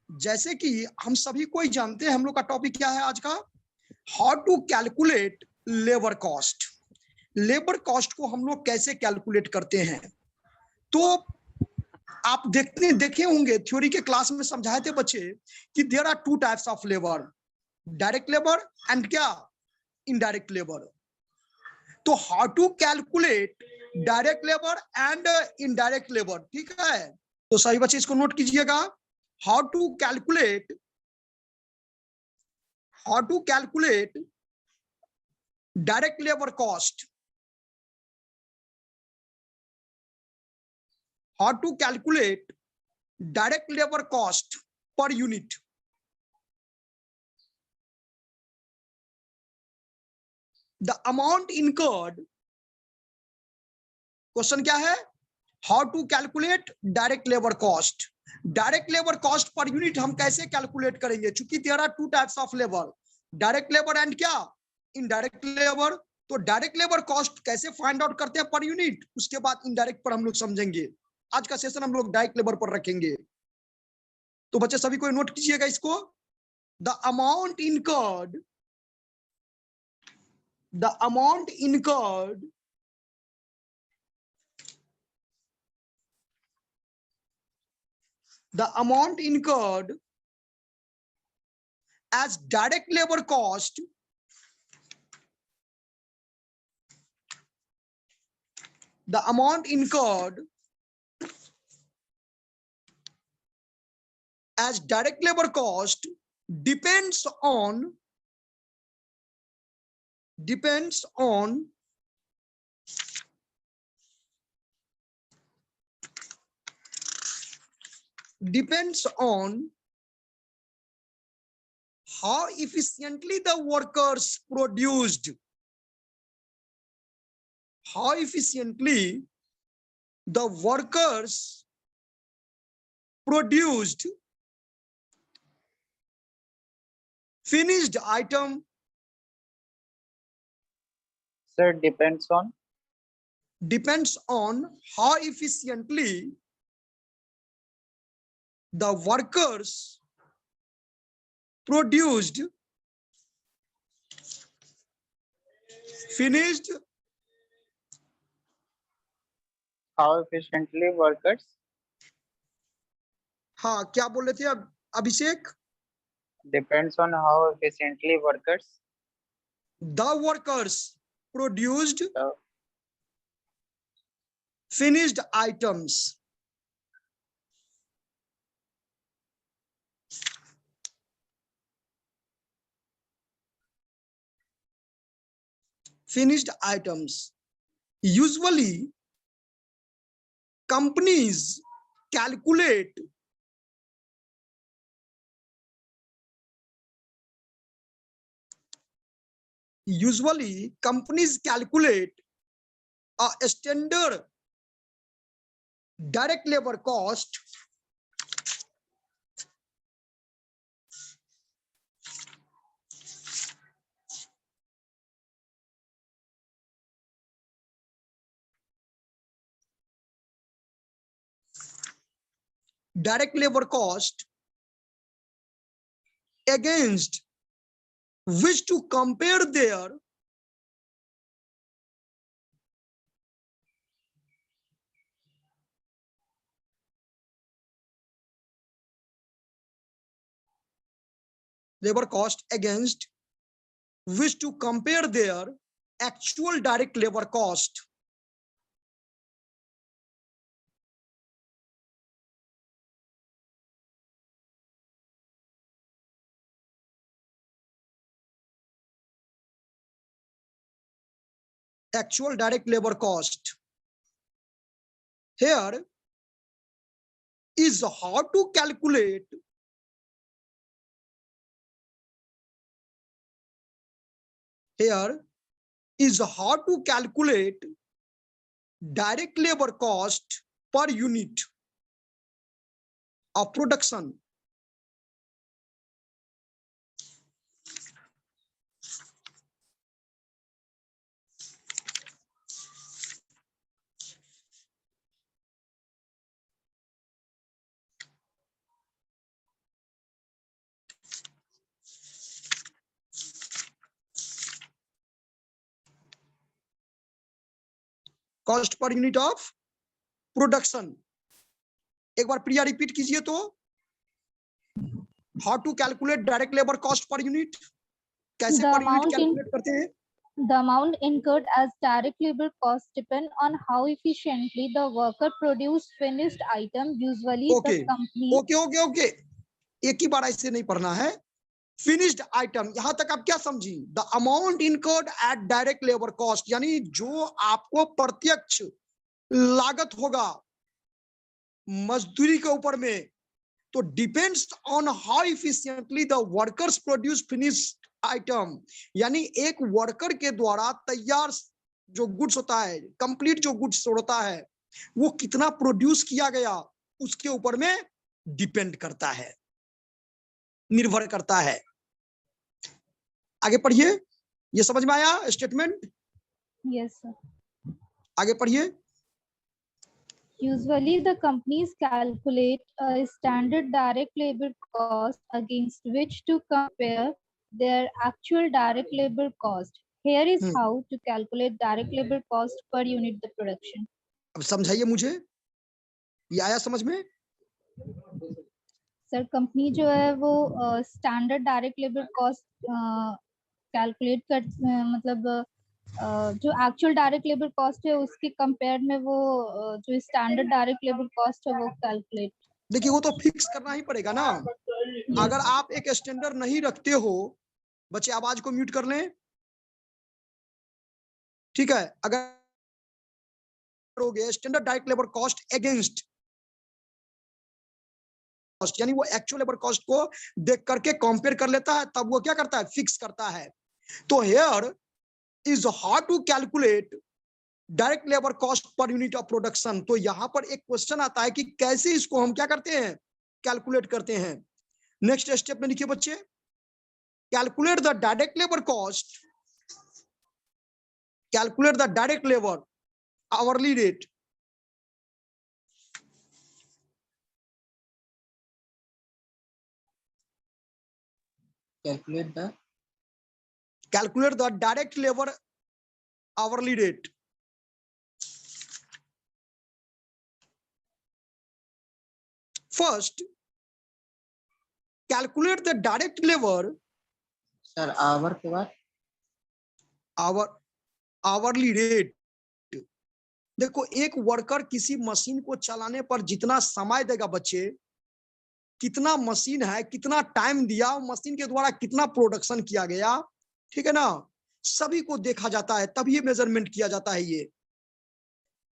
जैसे कि हम सभी कोई जानते हैं, हम लोग का टॉपिक क्या है आज का? How to calculate labour cost. Labour cost को हम लोग कैसे कैलकुलेट करते हैं? तो आप देखे होंगे, थ्योरी के क्लास में समझाए थे बच्चे कि there are two types of labour, direct labour and क्या, इनडायरेक्ट लेबर। तो how to calculate direct labour and indirect labour, ठीक है? तो सही बच्चे इसको नोट कीजिएगा। How to calculate direct labour cost. How to calculate direct labour cost per unit. The amount incurred, question क्या है? How to calculate direct labour cost. Direct labour cost per unit हम कैसे कैलकुलेट करेंगे? चूंकि there are two types of labour, direct labour and क्या, indirect labour. तो direct labour cost कैसे find out करते हैं पर यूनिट, उसके बाद इनडायरेक्ट पर हम लोग समझेंगे। आज का सेशन हम लोग डायरेक्ट लेबर पर रखेंगे। तो बच्चे सभी को नोट कीजिएगा इसको। The amount incurred, the amount incurred as direct labor cost the amount incurred as direct labor cost depends on how efficiently the workers produced, how efficiently the workers produced finished item. Sir, depends on How efficiently the workers produced finished, how efficiently workers. हाँ क्या बोल रहे थे अब अभिषेक? Depends on how efficiently workers. The workers produced The finished items. Finished items. Usually, companies calculate a standard direct labor cost against which to compare their labor cost against which to compare their actual direct labor cost. Actual direct labor cost. Here is how to calculate direct labor cost per unit of production. Cost per unit of production. एक बार Priya repeat कीजिए तो, how to calculate direct labour cost per unit, कैसे The per unit amount calculate करते हैं? The amount incurred as direct labor costs depend on how efficiently the worker produced finished item. Usually, okay the company. Okay okay okay, एक ही बार ऐसे नहीं पढ़ना है। Finished item, यहां तक आप क्या समझी? The amount incurred at direct labour cost, यानी जो आपको प्रत्यक्ष लागत होगा मजदूरी के ऊपर में, तो depends on how efficiently the workers produce finished item, यानी एक वर्कर के द्वारा तैयार जो गुड्स होता है, कंप्लीट जो गुड्स होता है, वो कितना प्रोड्यूस किया गया, उसके ऊपर में डिपेंड करता है, निर्भर करता है। आगे पढ़िए, ये समझ में आया स्टेटमेंट? Yes, sir. आगे पढ़िए। Usually, the companies calculate a standard direct labor cost against which to compare their actual direct labor cost. Here is how to calculate direct labor cost per unit the production. अब समझाइए मुझे, ये आया समझ में? Sir company जो है वो standard direct labour cost calculate कर मतलब जो एक्चुअल डायरेक्ट लेबर कॉस्ट है उसके कंपेयर में वो जो स्टैंडर्ड डायरेक्ट लेबर कॉस्ट है वो कैलकुलेट। देखिए वो तो फिक्स करना ही पड़ेगा ना। अगर आप एक स्टैंडर्ड नहीं रखते हो, बच्चे आवाज को म्यूट कर लें, ठीक है? अगर करोगे standard direct labour cost against cost, यानी वो एक्चुअल लेबर कॉस्ट को देख करके कंपेयर कर लेता है, तब वो क्या करता है? फिक्स करता है। तो here is how to calculate direct labour cost per unit of production. तो यहां पर एक क्वेश्चन आता है कि कैसे इसको हम क्या करते हैं? कैलकुलेट करते हैं। नेक्स्ट स्टेप में लिखिए बच्चे, calculate the direct labour cost, calculate the direct labour hourly rate. calculate the direct labor hourly rate. First, calculate the direct labor. Sir hour के बाद आवरली रेट। देखो एक वर्कर किसी मशीन को चलाने पर जितना समय देगा बच्चे, कितना मशीन है, कितना टाइम दिया, मशीन के द्वारा कितना प्रोडक्शन किया गया, ठीक है ना, सभी को देखा जाता है, तभी मेजरमेंट किया जाता है ये।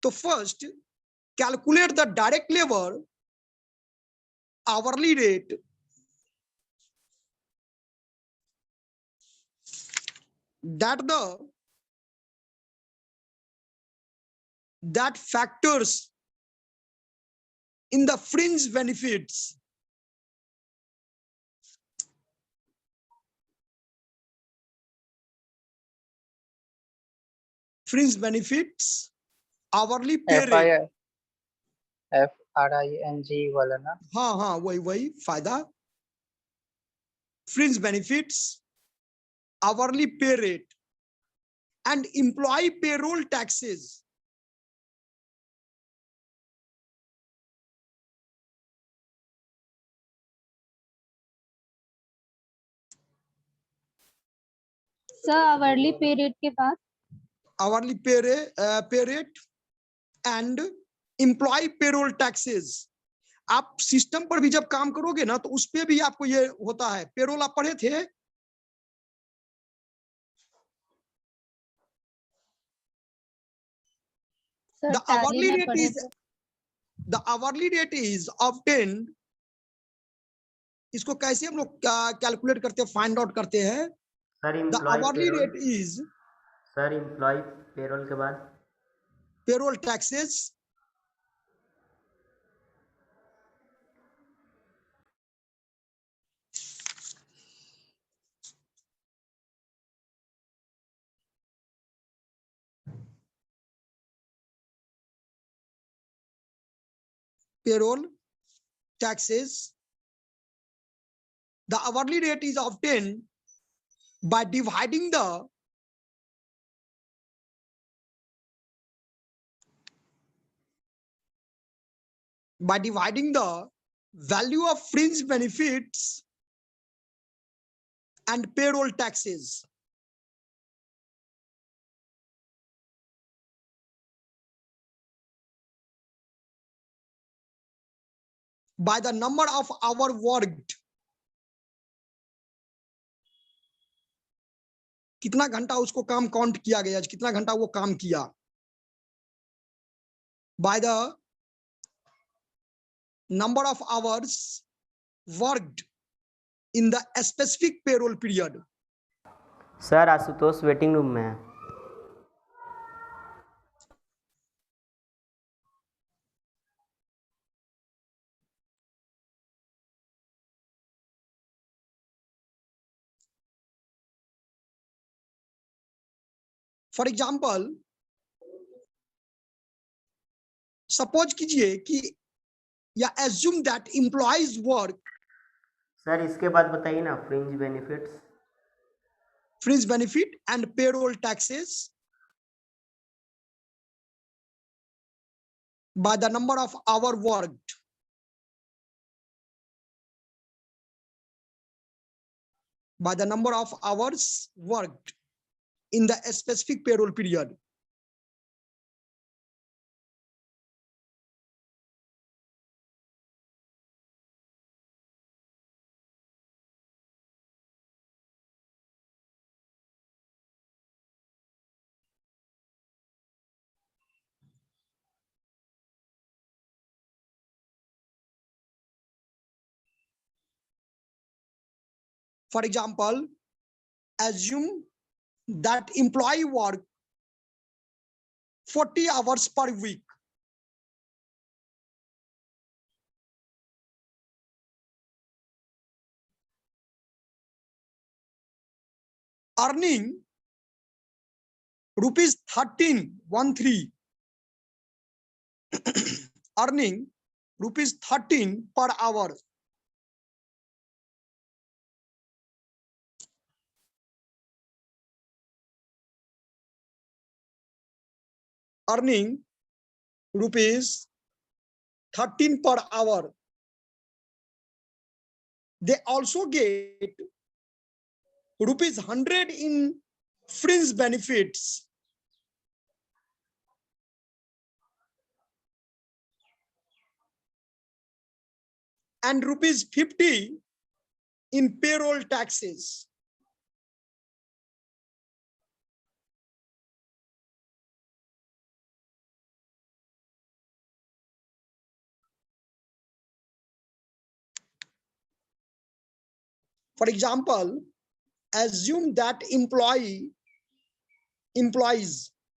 तो first calculate the direct labour hourly rate that factors in the fringe benefits. Fringe benefits, hourly pay rate. FRING वाला ना? हाँ वही फायदा। Fringe benefits, hourly pay rate and employee payroll taxes. Sir hourly पे रेट के बाद hourly pay rate and employee payroll taxes. आप system पर भी जब काम करोगे ना तो उस पे भी आपको ये होता है। पेरोल आप पढ़े थे? The hourly rate is obtained. इसको कैसे हम लोग कैलकुलेट करते हैं, फाइंड आउट करते हैं? The hourly rate is, sir employ payroll के बाद payroll taxes, payroll taxes. The hourly rate is obtained by dividing the by dividing the value of fringe benefits and payroll taxes by the number of hour worked. कितना घंटा उसको काम count किया गया, कितना घंटा वो काम किया, by the number of hours worked in the specific payroll period. Sir Ashutosh waiting room में है। फॉर एग्जाम्पल सपोज कीजिए कि या assume that employees work. Sir इसके बाद बताइए ना, fringe benefits. Fringe benefit and payroll taxes by the number of hour worked. By the number of hours worked in the specific payroll period. For example, assume that employee work 40 hours per week. Earning rupees 13 earning rupees 13 per hour. Earning rupees 13 per hour. They also get rupees 100 in fringe benefits and rupees 50 in payroll taxes. For example, assume that employees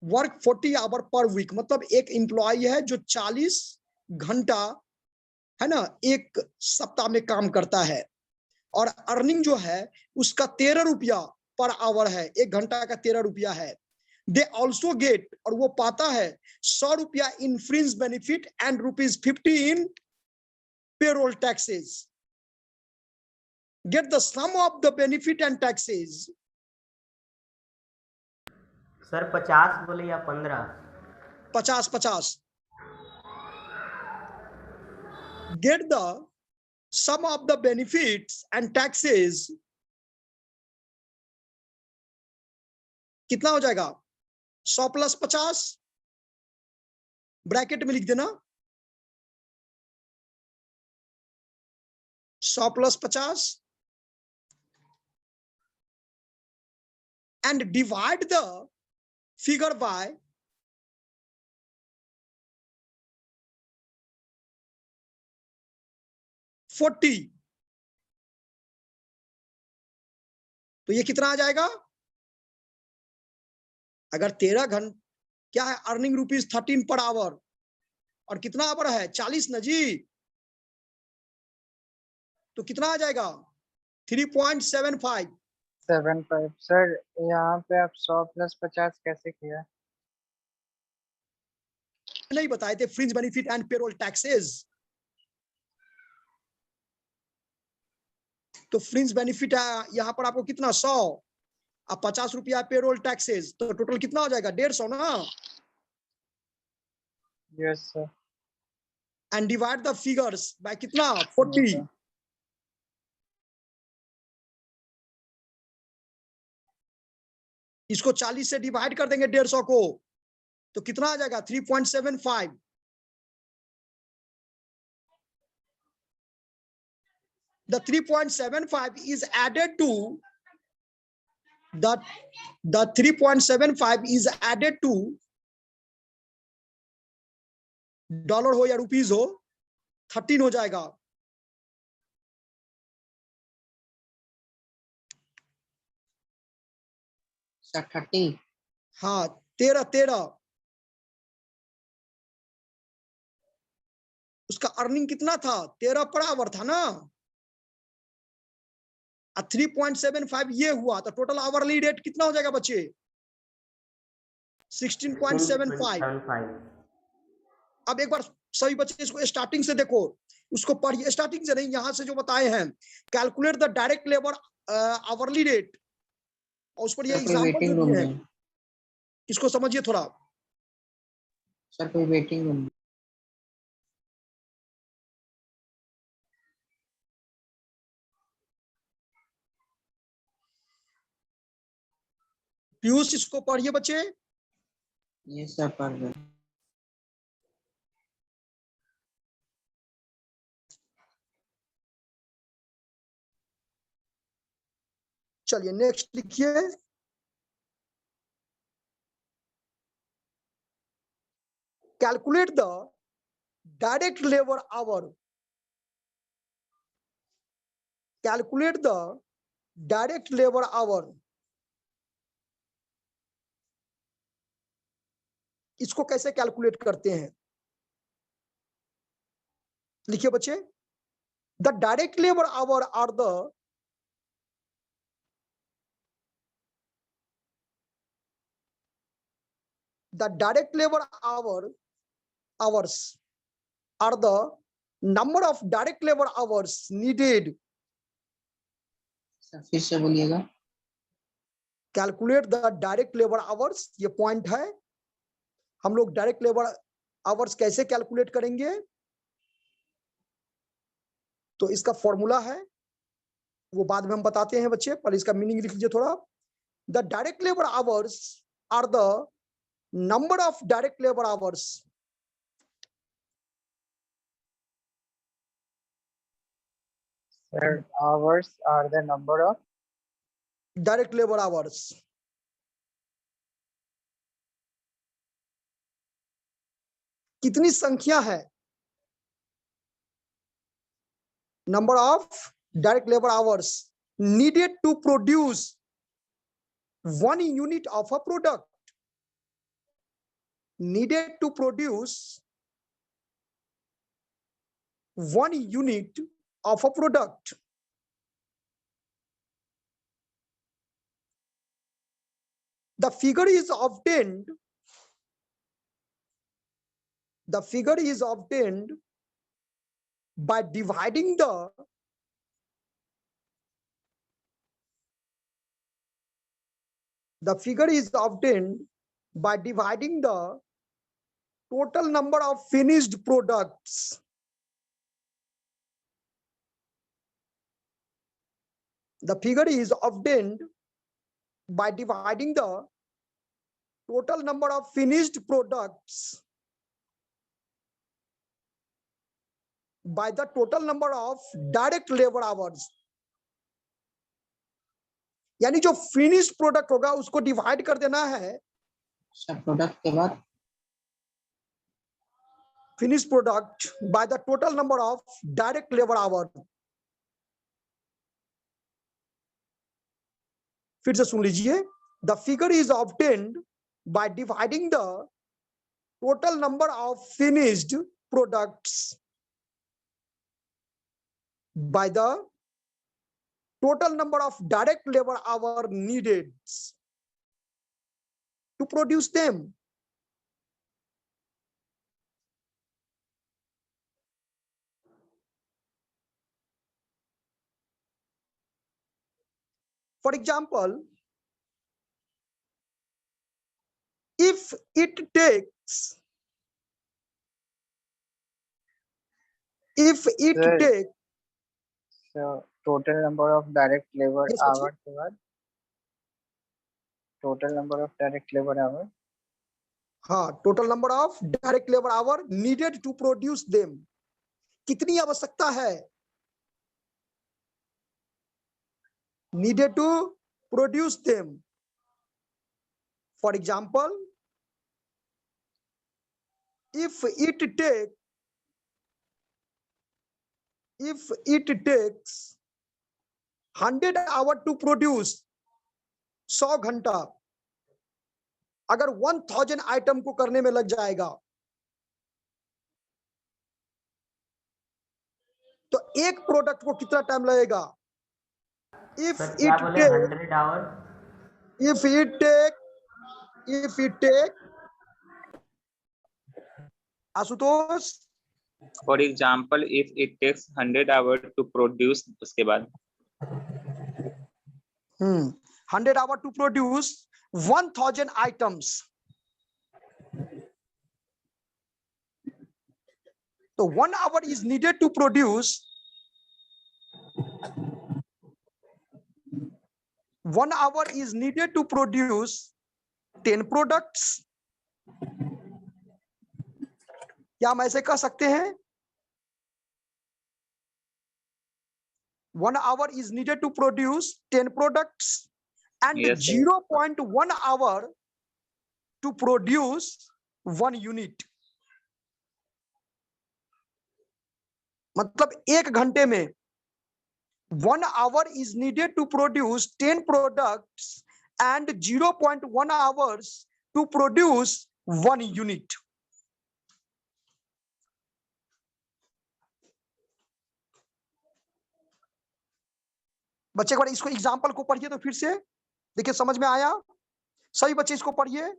work 40 hour per week. मतलब एक employ है जो 40 घंटा है ना एक सप्ताह में काम करता है और अर्निंग जो है उसका 13 रुपया पर आवर है, एक घंटा का 13 रुपया है। दे ऑल्सो गेट, और वो पाता है 100 रुपया in fringe benefit and rupees 50 in payroll taxes. Get the sum of the benefit and taxes. Sir 50 बोले या 15? 50. Get the sum of the benefits and taxes. कितना हो जाएगा? 100 + 50 ब्रैकेट में लिख देना। 100 + 50 and divide the figure by 40। तो ये कितना आ जाएगा? अगर 13 घंटे क्या है, अर्निंग रुपीज 13 पर आवर, और कितना आवर है? 40 ना जी, तो कितना आ जाएगा? 3.75। सर यहाँ पे आप 100 + 50 कैसे किया? नहीं बताए थे, fringe benefit and payroll taxes. तो फ्रिंज बेनिफिट यहाँ पर आपको कितना? 100, अब 50 रुपया पेरोल टैक्सेस, तो टोटल कितना हो जाएगा? 150 ना। Yes sir. and divide the figures by कितना 40। इसको 40 से डिवाइड कर देंगे 150 को, तो कितना आ जाएगा 3.75। The 3.75 is added to the 3.75 is added to dollar हो या रुपीज हो, 13 हो जाएगा। सर 30। हाँ 13। उसका अर्निंग कितना था 13 पर आवर था ना, 3.75 ये हुआ, तो टोटल आवरली रेट कितना हो जाएगा बच्चे 16.75। अब एक बार सभी बच्चे इसको स्टार्टिंग से देखो, उसको पढ़िए, स्टार्टिंग से नहीं, यहां से जो बताए हैं, calculate the direct labour hourly rate, और उस पर ये एग्जांपल जो दिए हैं इसको समझिए थोड़ा। सर कोई वेटिंग रूम? पीयूष इसको पढ़िए बच्चे। ये सर पढ़ रहे। चलिए नेक्स्ट लिखिए, calculate the direct labour hour, calculate the direct labour hour. इसको कैसे कैलकुलेट करते हैं, लिखिए बच्चे। The direct labour hour are the direct labor hours are the number of direct labor hours needed। Sir फिर से बोलिएगा। Calculate the direct labour hours, ये पॉइंट है। हम लोग डायरेक्ट लेबर आवर्स कैसे कैलकुलेट करेंगे, तो इसका फॉर्मूला है, वो बाद में हम बताते हैं बच्चे, पर इसका मीनिंग लिख लीजिए थोड़ा। The direct labour hours are the number of direct labour hours, sir hours are the number of direct labour hours. कितनी संख्या है, number of direct labor hours needed to produce 1 unit of a product, needed to produce 1 unit of a product। The figure is obtained, the figure is obtained by dividing the figure is obtained by dividing the total number of finished products, the figure is obtained by dividing the total number of finished products by the total number of direct labor hours। यानी जो finish product होगा उसको divide कर देना है, sir product के बाद finish product by the total number of direct labour our. फिर से सुन लीजिए, the figure is obtained by dividing the total number of finished products by the total number of direct labor hour needed to produce them। For example, if it takes if it Sir, take so total number of direct labor yes बच्चे, hours के बाद total number of direct labor hours हाँ total number of direct labour hour needed to produce them, कितनी आवश्यकता है needed to produce them. For example if it takes 100 hour to produce 100 घंटा अगर 1000 item को करने में लग जाएगा तो एक प्रोडक्ट को कितना टाइम लगेगा। if सर क्या it बोले take 100 hour if it take Ashutosh For example, if it takes 100 hours to produce, उसके बाद 100 hour to produce 1000 items, so 1 hour is needed to produce 1 hour is needed to produce 10 products। क्या हम ऐसे कह सकते हैं 1 hour is needed to produce 10 products and Yes, sir. 0.1 hour to produce 1 unit। मतलब 1 घंटे में 1 hour is needed to produce 10 products and 0.1 hours to produce 1 unit। बच्चे एक बार इसको एग्जाम्पल को पढ़िए तो फिर से देखिए समझ में आया, सभी बच्चे इसको पढ़िए।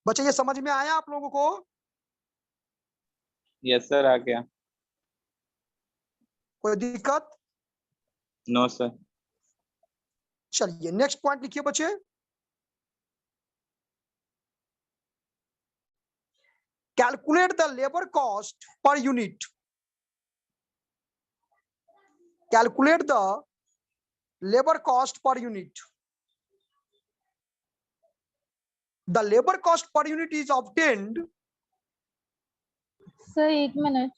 बच्चे ये समझ में आया आप लोगों को। yes sir, आ गया। कोई दिक्कत। No sir। चलिए नेक्स्ट पॉइंट लिखिए बच्चे। Calculate the labour cost per unit. Calculate the labour cost per unit. The labor cost per unit is obtained। Sir 1 minute.